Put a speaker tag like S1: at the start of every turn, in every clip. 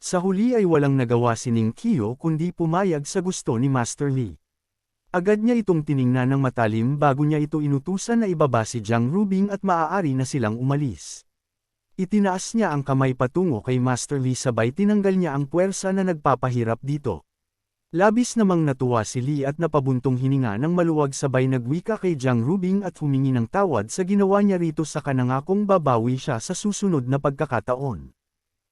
S1: Sa huli ay walang nagawa si Ning Qiu kundi pumayag sa gusto ni Master Li. Agad niya itong tiningnan ng matalim bago niya ito inutusan na ibaba si Jiang Rubing at maaari na silang umalis. Itinaas niya ang kamay patungo kay Master Li sabay tinanggal niya ang puwersa na nagpapahirap dito. Labis namang natuwa si Li at napabuntong hininga ng maluwag sabay nagwika kay Jiang Rubing at humingi ng tawad sa ginawa niya rito sa kanangakong babawi siya sa susunod na pagkakataon.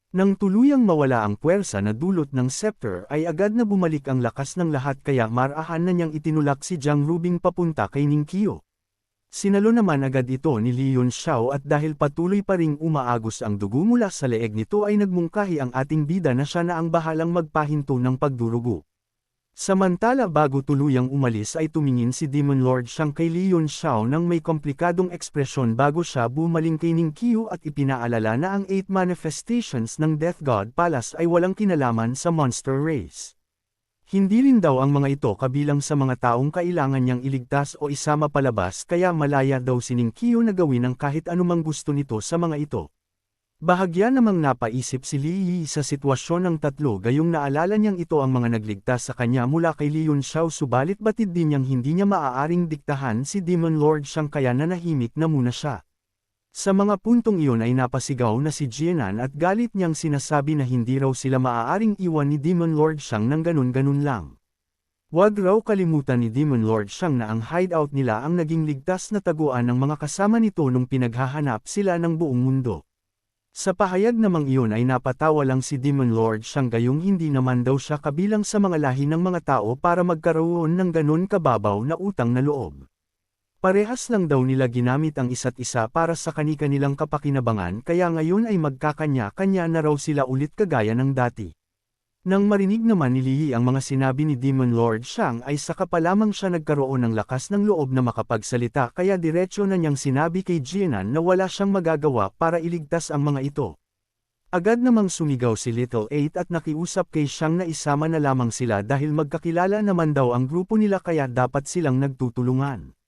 S1: Nang tuluyang mawala ang puwersa na dulot ng scepter ay agad na bumalik ang lakas ng lahat kaya marahan na niyang itinulak si Jiang Rubing papunta kay Ning Qiu. Sinalo naman agad ito ni Li Yunxiao at dahil patuloy pa ring umaagos ang dugo mula sa leeg nito ay nagmungkahi ang ating bida na siya na ang bahalang magpahinto ng pagdurugo. Samantala bago tuluyang umalis ay tumingin si Demon Lord Shang kay Li Yunxiao nang may komplikadong ekspresyon bago siya bumaling kay Ning Qiu at ipinaalala na ang 8 manifestations ng Death God Palace ay walang kinalaman sa monster race. Hindi rin daw ang mga ito kabilang sa mga taong kailangan niyang iligtas o isama palabas kaya malaya daw si Ning Qiu na gawin ang kahit anumang gusto nito sa mga ito. Bahagya namang napaisip si Li Yi sa sitwasyon ng tatlo gayong naalala niyang ito ang mga nagligtas sa kanya mula kay Li Yunxiao subalit batid din niyang hindi niya maaaring diktahan si Demon Lord Shang kaya nanahimik na muna siya. Sa mga puntong iyon ay napasigaw na si Jianan at galit niyang sinasabi na hindi raw sila maaaring iwan ni Demon Lord Shang ng ganun-ganun lang. Huwag raw kalimutan ni Demon Lord Shang na ang hideout nila ang naging ligtas na taguan ng mga kasama nito nung pinaghahanap sila ng buong mundo. Sa pahayag namang iyon ay napatawa lang si Demon Lord Shang gayong hindi naman daw siya kabilang sa mga lahi ng mga tao para magkaroon ng ganun kababaw na utang na loob. Parehas lang daw nila ginamit ang isa't isa para sa kani-kanilang kapakinabangan kaya ngayon ay magkakanya-kanya na raw sila ulit kagaya ng dati. Nang marinig naman ni Li ang mga sinabi ni Demon Lord Shang ay saka pa lamang siya nagkaroon ng lakas ng loob na makapagsalita kaya diretsyo na niyang sinabi kay Jianan na wala siyang magagawa para iligtas ang mga ito. Agad namang sumigaw si Little 8 at nakiusap kay Shang na isama na lamang sila dahil magkakilala naman daw ang grupo nila kaya dapat silang nagtutulungan.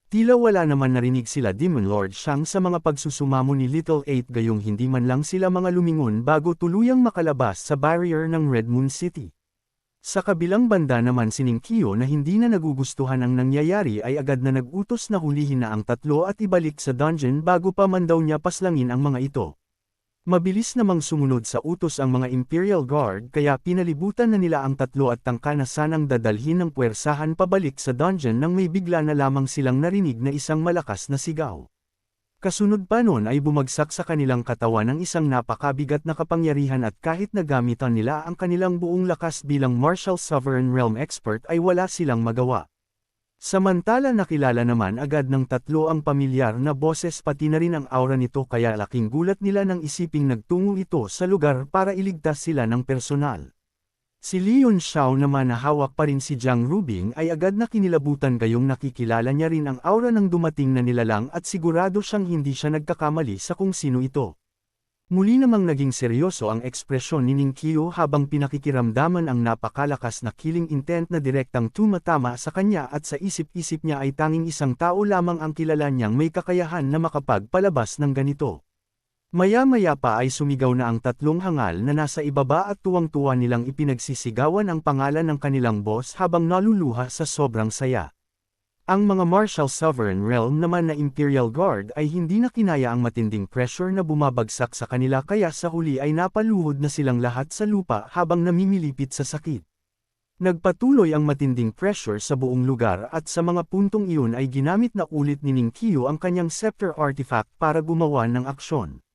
S1: Tila wala naman narinig sila Demon Lord Shang sa mga pagsusumamo ni Little 8 gayong hindi man lang sila mga lumingon bago tuluyang makalabas sa barrier ng Red Moon City. Sa kabilang banda naman si Ning Qiu na hindi na nagugustuhan ang nangyayari ay agad na nag-utos na hulihin na ang tatlo at ibalik sa dungeon bago pa man daw niya paslangin ang mga ito. Mabilis namang sumunod sa utos ang mga Imperial Guard kaya pinalibutan na nila ang tatlo at tangka na sanang dadalhin ng puwersahan pabalik sa dungeon nang may bigla na lamang silang narinig na isang malakas na sigaw. Kasunod pa nun ay bumagsak sa kanilang katawan ng isang napakabigat na kapangyarihan at kahit nagamitan nila ang kanilang buong lakas bilang Martial Sovereign Realm Expert ay wala silang magawa. Samantala nakilala naman agad ng tatlo ang pamilyar na boses pati na rin ang aura nito kaya laking gulat nila nang isiping nagtungo ito sa lugar para iligtas sila ng personal. Si Li Yunxiao naman na hawak pa rin si Jiang Rubing ay agad na kinilabutan gayong nakikilala niya rin ang aura ng dumating na nilalang at sigurado siyang hindi siya nagkakamali sa kung sino ito. Muli namang naging seryoso ang ekspresyon ni Ning Qiu habang pinakikiramdaman ang napakalakas na killing intent na direktang tumatama sa kanya at sa isip-isip niya ay tanging isang tao lamang ang kilala niyang may kakayahan na makapagpalabas ng ganito. Maya-maya pa ay sumigaw na ang tatlong hangal na nasa ibaba at tuwang-tuwa nilang ipinagsisigawan ang pangalan ng kanilang boss habang naluluha sa sobrang saya. Ang mga Martial Sovereign Realm naman na Imperial Guard ay hindi na kinaya ang matinding pressure na bumabagsak sa kanila kaya sa huli ay napaluhod na silang lahat sa lupa habang namimilipit sa sakit. Nagpatuloy ang matinding pressure sa buong lugar at sa mga puntong iyon ay ginamit na ulit ni Ning Qiu ang kanyang scepter artifact para gumawa ng aksyon.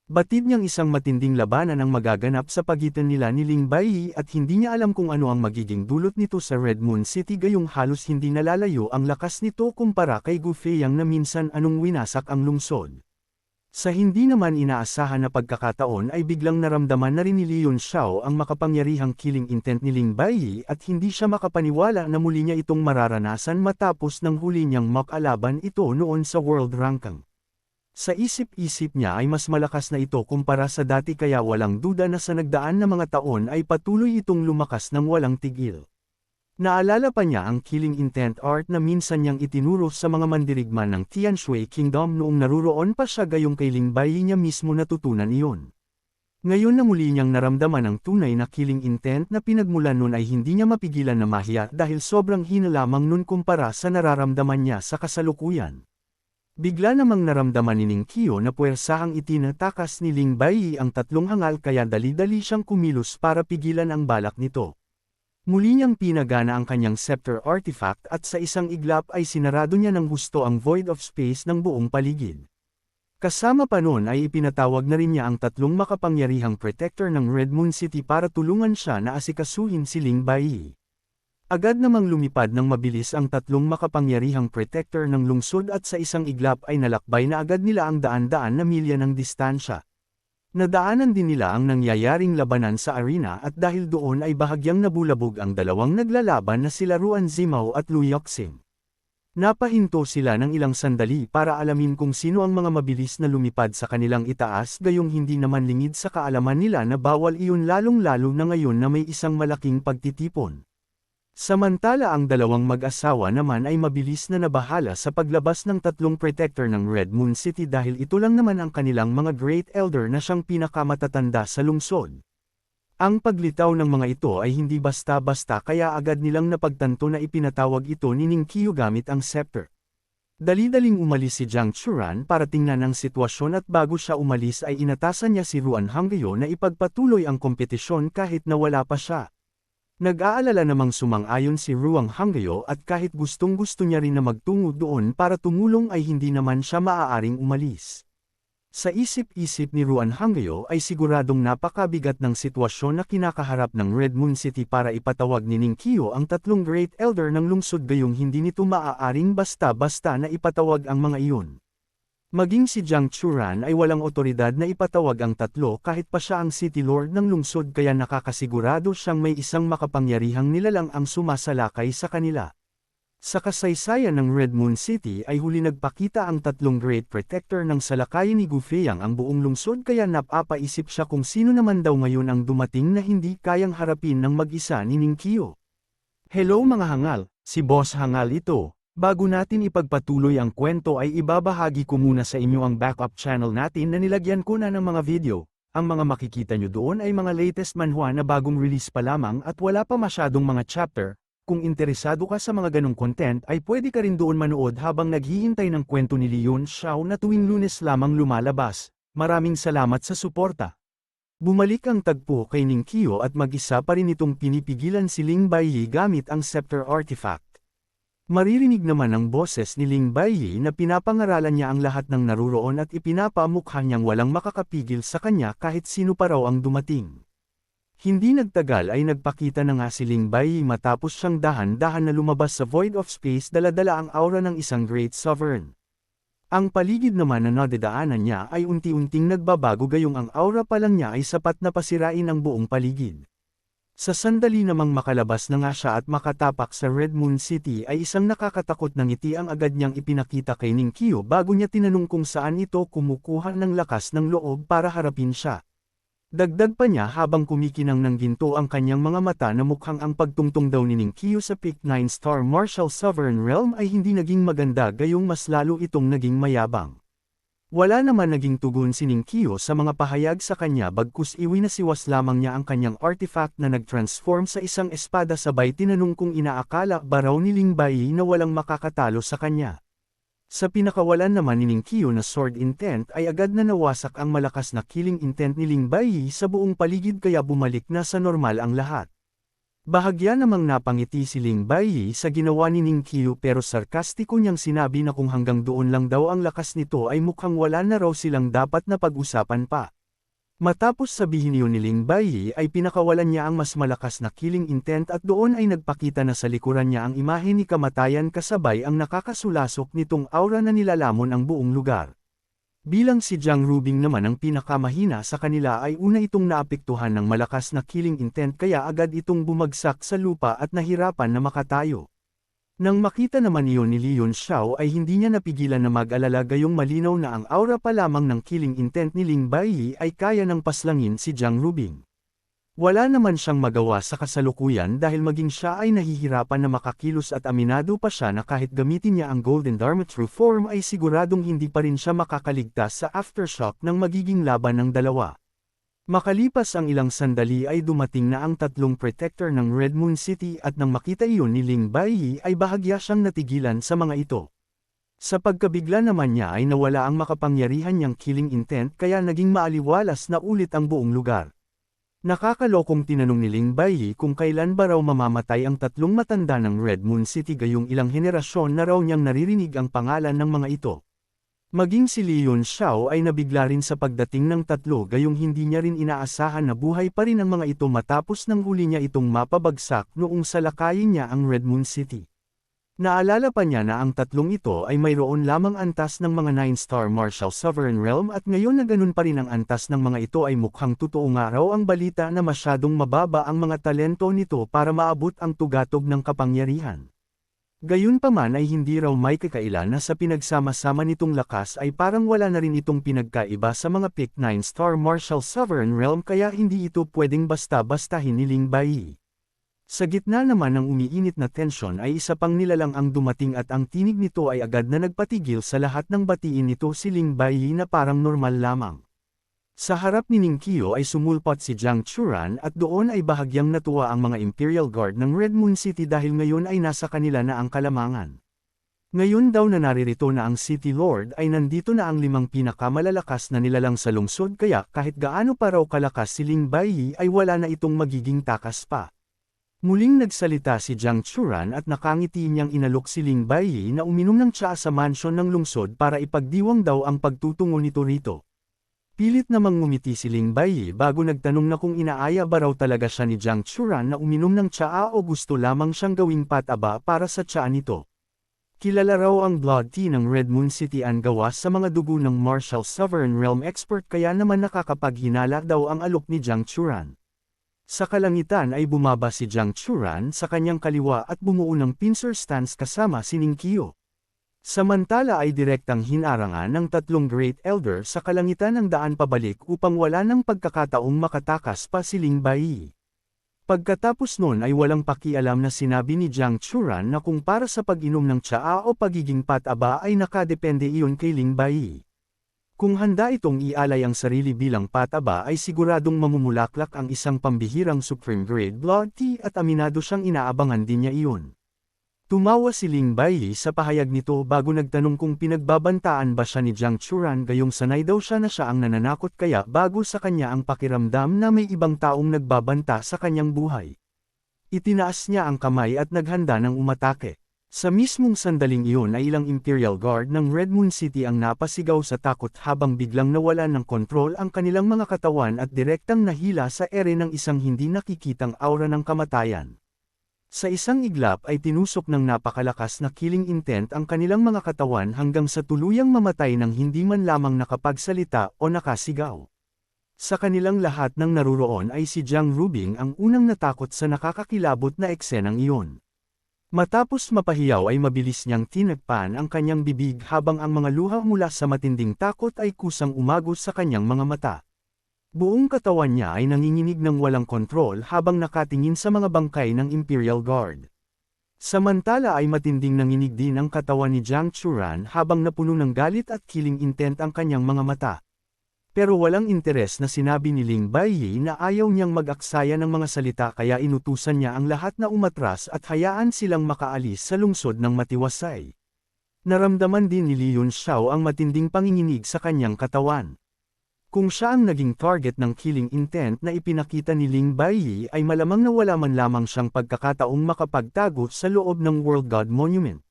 S1: Batid niyang isang matinding labanan ang magaganap sa pagitan nila ni Ling Baiyi at hindi niya alam kung ano ang magiging dulot nito sa Red Moon City gayong halos hindi nalalayo ang lakas nito kumpara kay Gu Feiyang na minsan anong winasak ang lungsod. Sa hindi naman inaasahan na pagkakataon ay biglang naramdaman na rin ni Li Yunxiao ang makapangyarihang killing intent ni Ling Baiyi at hindi siya makapaniwala na muli niya itong mararanasan matapos ng huli niyang makalaban ito noon sa World Ranking. Sa isip-isip niya ay mas malakas na ito kumpara sa dati kaya walang duda na sa nagdaan na mga taon ay patuloy itong lumakas ng walang tigil. Naalala pa niya ang killing intent art na minsan niyang itinuro sa mga mandirigma ng Tianshui Kingdom noong naruroon pa siya gayong kay Ling Baiyi niya mismo natutunan iyon. Ngayon na muli niyang naramdaman ang tunay na killing intent na pinagmulan nun ay hindi niya mapigilan na mahiya dahil sobrang hina lamang nun kumpara sa nararamdaman niya sa kasalukuyan. Bigla namang naramdaman ni Ning Qiu na puwersahang itinatakas ni Ling Baiyi ang tatlong hangal kaya dali-dali siyang kumilos para pigilan ang balak nito. Muli niyang pinagana ang kanyang scepter artifact at sa isang iglap ay sinarado niya ng husto ang void of space ng buong paligid. Kasama pa nun ay ipinatawag na rin niya ang tatlong makapangyarihang protector ng Red Moon City para tulungan siya na asikasuhin si Ling Baiyi. Agad namang lumipad ng mabilis ang tatlong makapangyarihang protector ng lungsod at sa isang iglap ay nalakbay na agad nila ang daan-daan na milya ng distansya. Nadaanan din nila ang nangyayaring labanan sa arena at dahil doon ay bahagyang nabulabog ang dalawang naglalaban na sila Ruan Zimao at Lu Yoxing. Napahinto sila ng ilang sandali para alamin kung sino ang mga mabilis na lumipad sa kanilang itaas gayong hindi naman lingid sa kaalaman nila na bawal iyon lalong-lalo na ngayon na may isang malaking pagtitipon. Samantala ang dalawang mag-asawa naman ay mabilis na nabahala sa paglabas ng tatlong protector ng Red Moon City dahil ito lang naman ang kanilang mga Great Elder na siyang pinakamatatanda sa lungsod. Ang paglitaw ng mga ito ay hindi basta-basta kaya agad nilang napagtanto na ipinatawag ito ni Ning Qiu gamit ang scepter. Dali-daling umalis si Jiang Churan para tingnan ang sitwasyon at bago siya umalis ay inatasan niya si Ruan Hangyo na ipagpatuloy ang kompetisyon kahit na wala pa siya. Nag-aalala namang sumang-ayon si Ruan Hangyo at kahit gustong-gusto niya rin na magtungo doon para tumulong ay hindi naman siya maaaring umalis. Sa isip-isip ni Ruan Hangyo ay siguradong napakabigat ng sitwasyon na kinakaharap ng Red Moon City para ipatawag ni Ning Qiu ang tatlong Great Elder ng lungsod gayong hindi nito maaaring basta-basta na ipatawag ang mga iyon. Maging si Jiang Churan ay walang otoridad na ipatawag ang tatlo kahit pa siya ang City Lord ng lungsod kaya nakakasigurado siyang may isang makapangyarihang nilalang ang sumasalakay sa kanila. Sa kasaysayan ng Red Moon City ay huli nagpakita ang tatlong Great Protector ng salakayin ni Gu Feiyang ang buong lungsod kaya napapaisip siya kung sino naman daw ngayon ang dumating na hindi kayang harapin ng mag-isa ni Ning Qiu. Hello mga hangal, si Boss Hangal ito. Bago natin ipagpatuloy ang kwento ay ibabahagi ko muna sa inyo ang backup channel natin na nilagyan ko na ng mga video. Ang mga makikita nyo doon ay mga latest manhwa na bagong release pa lamang at wala pa masyadong mga chapter. Kung interesado ka sa mga ganong content ay pwede ka rin doon manood habang naghihintay ng kwento ni Leon Xiao na tuwing Lunes lamang lumalabas. Maraming salamat sa suporta. Bumalik ang tagpo kay Ning Qiu at mag-isa pa rin itong pinipigilan si Ling Baiyi gamit ang scepter artifact. Maririnig naman ang boses ni Ling Baiyi na pinapangaralan niya ang lahat ng naruroon at ipinapamukha niyang walang makakapigil sa kanya kahit sino pa raw ang dumating. Hindi nagtagal ay nagpakita na nga si Ling Baiyi matapos siyang dahan-dahan na lumabas sa Void of Space dala-dala ang aura ng isang Great Sovereign. Ang paligid naman na nadadaanan niya ay unti-unting nagbabago gayong ang aura pa lang niya ay sapat na pasirain ang buong paligid. Sa sandali namang makalabas na nga siya at makatapak sa Red Moon City ay isang nakakatakot na ngiti ang agad niyang ipinakita kay Ning Qiu bago niya tinanong kung saan ito kumukuha ng lakas ng loob para harapin siya. Dagdag pa niya habang kumikinang ng ginto ang kanyang mga mata na mukhang ang pagtungtong daw ni Ning Qiu sa Peak 9-star Martial Sovereign Realm ay hindi naging maganda gayong mas lalo itong naging mayabang. Wala naman naging tugon si Ning Qiu sa mga pahayag sa kanya bagkus iwinasiwas lamang niya ang kanyang artifact na nag-transform sa isang espada sabay tinanong kung inaakala ba raw ni Ling Baiyi na walang makakatalo sa kanya. Sa pinakawalan naman ni Ning Qiu na sword intent ay agad na nawasak ang malakas na killing intent ni Ling Baiyi sa buong paligid kaya bumalik na sa normal ang lahat. Bahagya namang napangiti si Ling Baiyi sa ginawa ni Ning Qiu pero sarkastiko niyang sinabi na kung hanggang doon lang daw ang lakas nito ay mukhang wala na raw silang dapat na pag-usapan pa. Matapos sabihin niyon ni Ling Baiyi ay pinakawalan niya ang mas malakas na killing intent at doon ay nagpakita na sa likuran niya ang imahe ni kamatayan kasabay ang nakakasulasok nitong aura na nilalamon ang buong lugar. Bilang si Jiang Rubing naman ang pinakamahina sa kanila ay una itong naapektuhan ng malakas na killing intent kaya agad itong bumagsak sa lupa at nahirapan na makatayo. Nang makita naman iyon ni Leon Xiao ay hindi niya napigilan na mag-alala gayong malinaw na ang aura pa lamang ng killing intent ni Ling Baiyi ay kaya ng paslangin si Jiang Rubing. Wala naman siyang magawa sa kasalukuyan dahil maging siya ay nahihirapan na makakilos at aminado pa siya na kahit gamitin niya ang Golden Dharma True Form ay siguradong hindi pa rin siya makakaligtas sa aftershock ng magiging laban ng dalawa. Makalipas ang ilang sandali ay dumating na ang tatlong protector ng Red Moon City at nang makita iyon ni Ling Baiyi ay bahagya siyang natigilan sa mga ito. Sa pagkabigla naman niya ay nawala ang makapangyarihan niyang killing intent kaya naging maaliwalas na ulit ang buong lugar. Nakakalokong tinanong ni Ling Baiyi kung kailan ba raw mamamatay ang tatlong matanda ng Red Moon City gayong ilang henerasyon na raw niyang naririnig ang pangalan ng mga ito. Maging si Leon Xiao ay nabigla rin sa pagdating ng tatlo gayong hindi niya rin inaasahan na buhay pa rin ang mga ito matapos nang huli niya itong mapabagsak noong salakayin niya ang Red Moon City. Naalala pa niya na ang tatlong ito ay mayroon lamang antas ng mga 9-star Martial Sovereign Realm at ngayon na ganun pa rin ang antas ng mga ito ay mukhang totoo nga raw ang balita na masyadong mababa ang mga talento nito para maabot ang tugatog ng kapangyarihan. Gayunpaman ay hindi raw may kakaila na sa pinagsama-sama nitong lakas ay parang wala na rin itong pinagkaiba sa mga pick 9-star Martial Sovereign Realm kaya hindi ito pwedeng basta-bastahin ni Ling Baiyi. Sa gitna naman ng umiinit na tensyon ay isa pang nilalang ang dumating at ang tinig nito ay agad na nagpatigil sa lahat ng batiin nito si Ling Baiyi na parang normal lamang. Sa harap ni Ning Qiu ay sumulpot si Jiang Churan at doon ay bahagyang natuwa ang mga Imperial Guard ng Red Moon City dahil ngayon ay nasa kanila na ang kalamangan. Ngayon daw na naririto na ang City Lord ay nandito na ang 5 pinakamalalakas na nilalang sa lungsod kaya kahit gaano pa raw kalakas si Ling Baiyi ay wala na itong magiging takas pa. Muling nagsalita si Jiang Churan at nakangiti niyang inalok si Ling Baiyi na uminom ng tsaa sa mansyon ng lungsod para ipagdiwang daw ang pagtutungo nito rito. Pilit namang ngumiti si Ling Baiyi bago nagtanong na kung inaaya ba raw talaga siya ni Jiang Churan na uminom ng tsaa o gusto lamang siyang gawing pataba para sa tsaa nito. Kilala raw ang blood tea ng Red Moon City ang gawa sa mga dugo ng Martial Sovereign Realm expert kaya naman nakakapaghinala daw ang alok ni Jiang Churan. Sa kalangitan ay bumaba si Jiang Churan sa kanyang kaliwa at bumuo ng pincer stance kasama si Ning Qiu. Samantala ay direktang hinarangan ng tatlong Great Elder sa kalangitan ng daan pabalik upang wala ng pagkakataong makatakas pa si Ling Baiyi. Pagkatapos nun ay walang pakialam na sinabi ni Jiang Churan na kung para sa pag-inom ng tsaa o pagiging pataba ay nakadepende iyon kay Ling Baiyi. Kung handa itong ialay ang sarili bilang pataba ay siguradong mamumulaklak ang isang pambihirang Supreme Grade Blood Tea at aminado siyang inaabangan din niya iyon. Tumawa si Ling Baiyi sa pahayag nito bago nagtanong kung pinagbabantaan ba siya ni Jiang Churan gayong sanay daw siya na siya ang nananakot kaya bago sa kanya ang pakiramdam na may ibang taong nagbabanta sa kanyang buhay. Itinaas niya ang kamay at naghanda ng umatake. Sa mismong sandaling iyon ay ilang Imperial Guard ng Red Moon City ang napasigaw sa takot habang biglang nawalan ng kontrol ang kanilang mga katawan at direktang nahila sa ere ng isang hindi nakikitang aura ng kamatayan. Sa isang iglap ay tinusok ng napakalakas na killing intent ang kanilang mga katawan hanggang sa tuluyang mamatay ng hindi man lamang nakapagsalita o nakasigaw. Sa kanilang lahat ng naruroon ay si Jiang Rubing ang unang natakot sa nakakakilabot na eksenang iyon. Matapos mapahiyaw ay mabilis niyang tinagpan ang kanyang bibig habang ang mga luha mula sa matinding takot ay kusang umagos sa kanyang mga mata. Buong katawan niya ay nanginginig ng walang kontrol habang nakatingin sa mga bangkay ng Imperial Guard. Samantala ay matinding nanginig din ang katawan ni Jiang Churan habang napuno ng galit at killing intent ang kanyang mga mata. Pero walang interes na sinabi ni Ling Baiyi na ayaw niyang mag-aksaya ng mga salita kaya inutusan niya ang lahat na umatras at hayaan silang makaalis sa lungsod ng matiwasay. Naramdaman din ni Leon Xiao ang matinding panginginig sa kanyang katawan. Kung siya ang naging target ng killing intent na ipinakita ni Ling Baiyi ay malamang na wala man lamang siyang pagkakataong makapagtago sa loob ng World God Monument.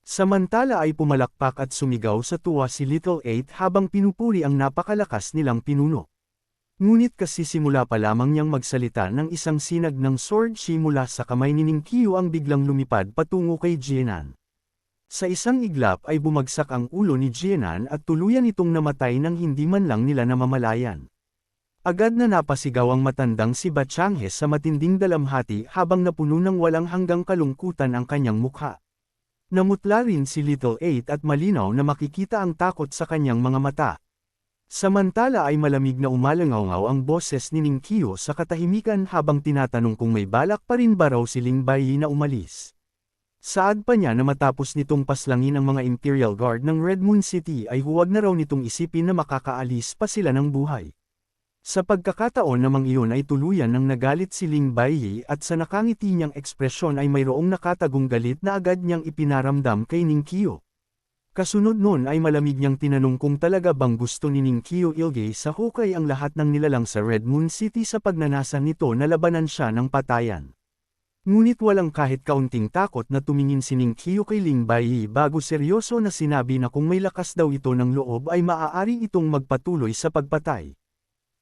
S1: Samantala ay pumalakpak at sumigaw sa tuwa si Little 8 habang pinupuri ang napakalakas nilang pinuno. Ngunit kasi simula pa lamang niyang magsalita ng isang sinag ng sword shi mula sa kamay ni Ning Qiu ang biglang lumipad patungo kay Jianan. Sa isang iglap ay bumagsak ang ulo ni Jianan at tuluyan itong namatay nang hindi man lang nila namamalayan. Agad na napasigaw ang matandang si Bachanghe sa matinding dalamhati habang napuno ng walang hanggang kalungkutan ang kanyang mukha. Namutla rin si Little 8 at malinaw na makikita ang takot sa kanyang mga mata. Samantala ay malamig na umalangaw ang boses ni Ning Qiu sa katahimikan habang tinatanong kung may balak pa rin ba raw si Ling Baiyi na umalis. Saad pa niya na matapos nitong paslangin ang mga Imperial Guard ng Red Moon City ay huwag na raw nitong isipin na makakaalis pa sila ng buhay. Sa pagkakataon namang iyon ay tuluyan ng nagalit si Ling Baiyi at sa nakangiti niyang ekspresyon ay mayroong nakatagong galit na agad niyang ipinaramdam kay Ning Qiu. Kasunod nun ay malamig niyang tinanong kung talaga bang gusto ni Ning Qiu ilagay sa hukay ang lahat ng nilalang sa Red Moon City sa pagnanasa nito na labanan siya ng patayan. Ngunit walang kahit kaunting takot na tumingin si Ning Qiu kay Ling Baiyi bago seryoso na sinabi na kung may lakas daw ito ng loob ay maaari itong magpatuloy sa pagpatay.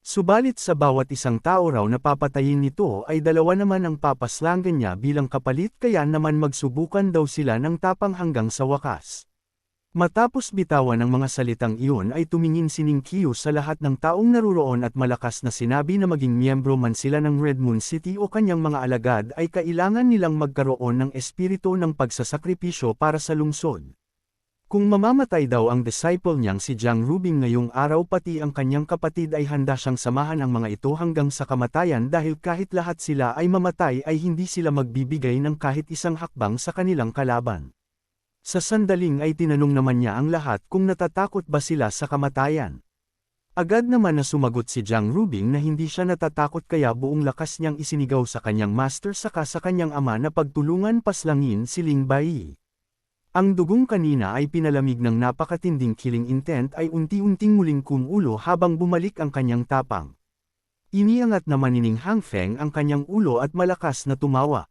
S1: Subalit sa bawat isang tao raw na papatayin nito ay dalawa naman ang papaslangan niya bilang kapalit kaya naman magsubukan daw sila ng tapang hanggang sa wakas. Matapos bitawan ng mga salitang iyon ay tumingin si Ning Qiu sa lahat ng taong naruroon at malakas na sinabi na maging miyembro man sila ng Red Moon City o kanyang mga alagad ay kailangan nilang magkaroon ng espiritu ng pagsasakripisyo para sa lungsod. Kung mamamatay daw ang disciple niyang si Jiang Rubing ngayong araw pati ang kanyang kapatid ay handa siyang samahan ang mga ito hanggang sa kamatayan dahil kahit lahat sila ay mamatay ay hindi sila magbibigay ng kahit isang hakbang sa kanilang kalaban. Sa sandaling ay tinanong naman niya ang lahat kung natatakot ba sila sa kamatayan. Agad naman na sumagot si Jiang Rubing na hindi siya natatakot kaya buong lakas niyang isinigaw sa kanyang master saka sa kanyang ama na pagtulungan paslangin si Ling Baiyi. Ang dugong kanina ay pinalamig ng napakatinding killing intent ay unti-unting muling kumulo habang bumalik ang kanyang tapang. Iniangat naman ni Ning Hangfeng ang kanyang ulo at malakas na tumawa.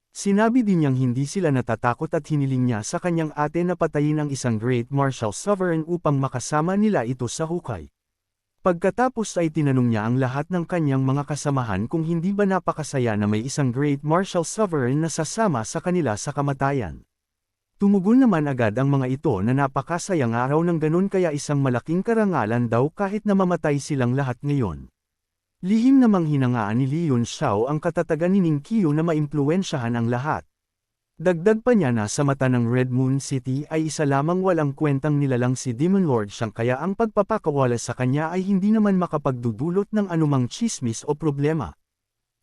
S1: Sinabi din niyang hindi sila natatakot at hiniling niya sa kanyang ate na patayin ang isang Great Martial Sovereign upang makasama nila ito sa hukay. Pagkatapos ay tinanong niya ang lahat ng kanyang mga kasamahan kung hindi ba napakasaya na may isang Great Martial Sovereign na sasama sa kanila sa kamatayan. Tumugon naman agad ang mga ito na napakasayang araw ng ganun kaya isang malaking karangalan daw kahit na mamatay silang lahat ngayon. Lihim namang hinangaan ni Li Yunxiao ang katatagan ni Ning Qiu na maimpluwensyahan ang lahat. Dagdag pa niya na sa mata ng Red Moon City ay isa lamang walang kwentang nilalang si Demon Lord siyang kaya ang pagpapakawala sa kanya ay hindi naman makapagdudulot ng anumang chismis o problema.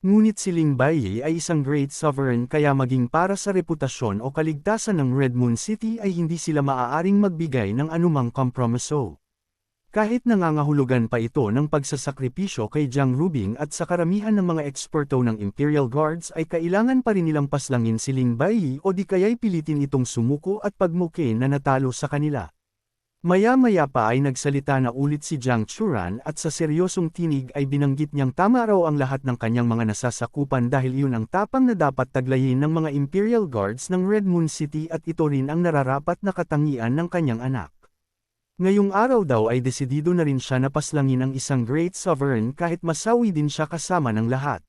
S1: Ngunit si Ling Baiyi ay isang great sovereign kaya maging para sa reputasyon o kaligtasan ng Red Moon City ay hindi sila maaaring magbigay ng anumang kompromiso. Kahit nangangahulugan pa ito ng pagsasakripisyo kay Jiang Rubing at sa karamihan ng mga eksperto ng Imperial Guards ay kailangan pa rin nilang paslangin si Ling Baiyi o di kaya'y pilitin itong sumuko at pagmuki na natalo sa kanila. Maya-maya pa ay nagsalita na ulit si Jiang Churan at sa seryosong tinig ay binanggit niyang tama raw ang lahat ng kanyang mga nasasakupan dahil iyon ang tapang na dapat taglayin ng mga Imperial Guards ng Red Moon City at ito rin ang nararapat na katangian ng kanyang anak. Ngayong araw daw ay desidido na rin siya na paslangin ang isang Great Sovereign kahit masawi din siya kasama ng lahat.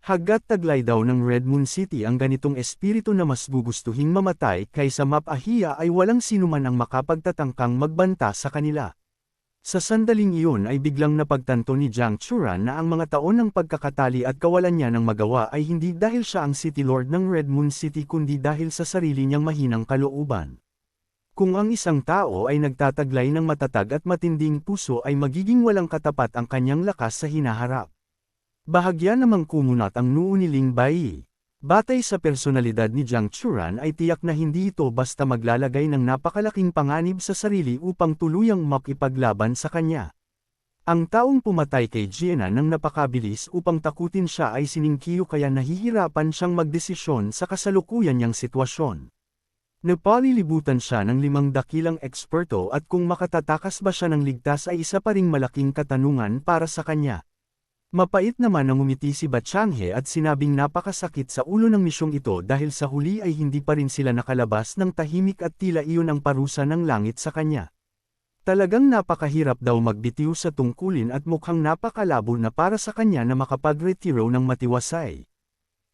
S1: Hangga't taglay daw ng Red Moon City ang ganitong espiritu na mas gugustuhing mamatay kaysa mapahiya ay walang sinuman ang makapagtatangkang magbanta sa kanila. Sa sandaling iyon ay biglang napagtanto ni Jiang Churan na ang mga taon ng pagkakatali at kawalan niya ng magawa ay hindi dahil siya ang City Lord ng Red Moon City kundi dahil sa sarili niyang mahinang kalooban. Kung ang isang tao ay nagtataglay ng matatag at matinding puso ay magiging walang katapat ang kanyang lakas sa hinaharap. Bahagya namang kumunat ang noo ni Ling Baiyi. Batay sa personalidad ni Jiang Churan ay tiyak na hindi ito basta maglalagay ng napakalaking panganib sa sarili upang tuluyang makipaglaban sa kanya. Ang taong pumatay kay Jiena ng napakabilis upang takutin siya ay si Ning Qiu kaya nahihirapan siyang magdesisyon sa kasalukuyan niyang sitwasyon. Napalilibutan siya ng 5 dakilang eksperto at kung makatatakas ba siya ng ligtas ay isa pa ring malaking katanungan para sa kanya. Mapait naman ang umiti si Ba Changhe at sinabing napakasakit sa ulo ng misyong ito dahil sa huli ay hindi pa rin sila nakalabas ng tahimik at tila iyon ang parusa ng langit sa kanya. Talagang napakahirap daw magbitiw sa tungkulin at mukhang napakalabo na para sa kanya na makapagretiro ng matiwasay.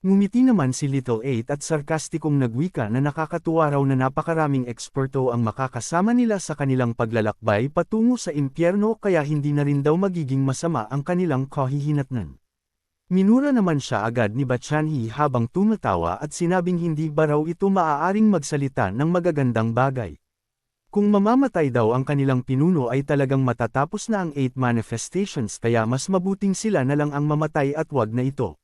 S1: Ngumiti naman si Little 8 at sarkastikong nagwika na nakakatuwa raw na napakaraming eksperto ang makakasama nila sa kanilang paglalakbay patungo sa impyerno kaya hindi na rin daw magiging masama ang kanilang kahihinatnan. Minura naman siya agad ni Ba Chanhe habang tumatawa at sinabing hindi ba raw ito maaaring magsalita ng magagandang bagay. Kung mamamatay daw ang kanilang pinuno ay talagang matatapos na ang 8 manifestations kaya mas mabuting sila na lang ang mamatay at wag na ito.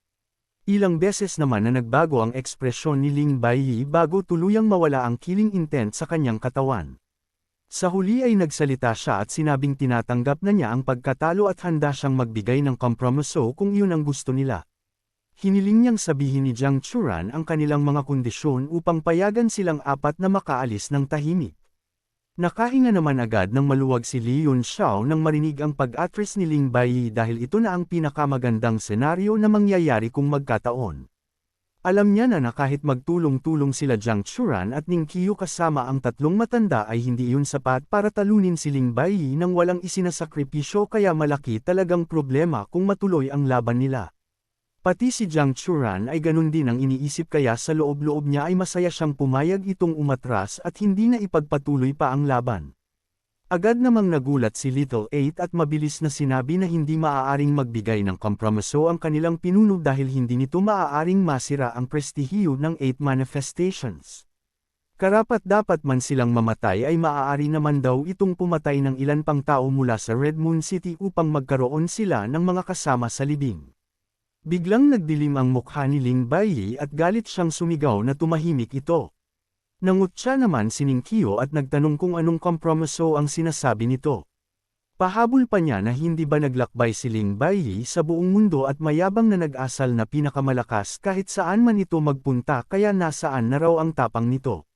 S1: Ilang beses naman na nagbago ang ekspresyon ni Ling Baiyi bago tuluyang mawala ang killing intent sa kanyang katawan. Sa huli ay nagsalita siya at sinabing tinatanggap na niya ang pagkatalo at handa siyang magbigay ng kompromiso kung iyon ang gusto nila. Hiniling niyang sabihin ni Jiang Churan ang kanilang mga kondisyon upang payagan silang apat na makaalis ng tahimik. Nakahinga naman agad ng maluwag si Li Yunxiao nang marinig ang pag-atras ni Ling Baiyi dahil ito na ang pinakamagandang senaryo na mangyayari kung magkataon. Alam niya na kahit magtulong-tulong sila Jiang Churan at Ning Qiu kasama ang tatlong matanda ay hindi iyon sapat para talunin si Ling Baiyi nang walang isinasakripisyo kaya malaki talagang problema kung matuloy ang laban nila. Pati si Jiang Churan ay ganun din ang iniisip kaya sa loob-loob niya ay masaya siyang pumayag itong umatras at hindi na ipagpatuloy pa ang laban. Agad namang nagulat si Little 8 at mabilis na sinabi na hindi maaaring magbigay ng kompromiso ang kanilang pinuno dahil hindi nito maaaring masira ang prestihiyo ng 8 manifestations. Karapat-dapat man silang mamatay ay maaari naman daw itong pumatay ng ilan pang tao mula sa Red Moon City upang magkaroon sila ng mga kasama sa libing. Biglang nagdilim ang mukha ni Ling Baiyi at galit siyang sumigaw na tumahimik ito. Nangutya naman si Ning Qiu at nagtanong kung anong kompromiso ang sinasabi nito. Pahabol pa niya na hindi ba naglakbay si Ling Baiyi sa buong mundo at mayabang na nag-asal na pinakamalakas kahit saan man ito magpunta kaya nasaan na raw ang tapang nito.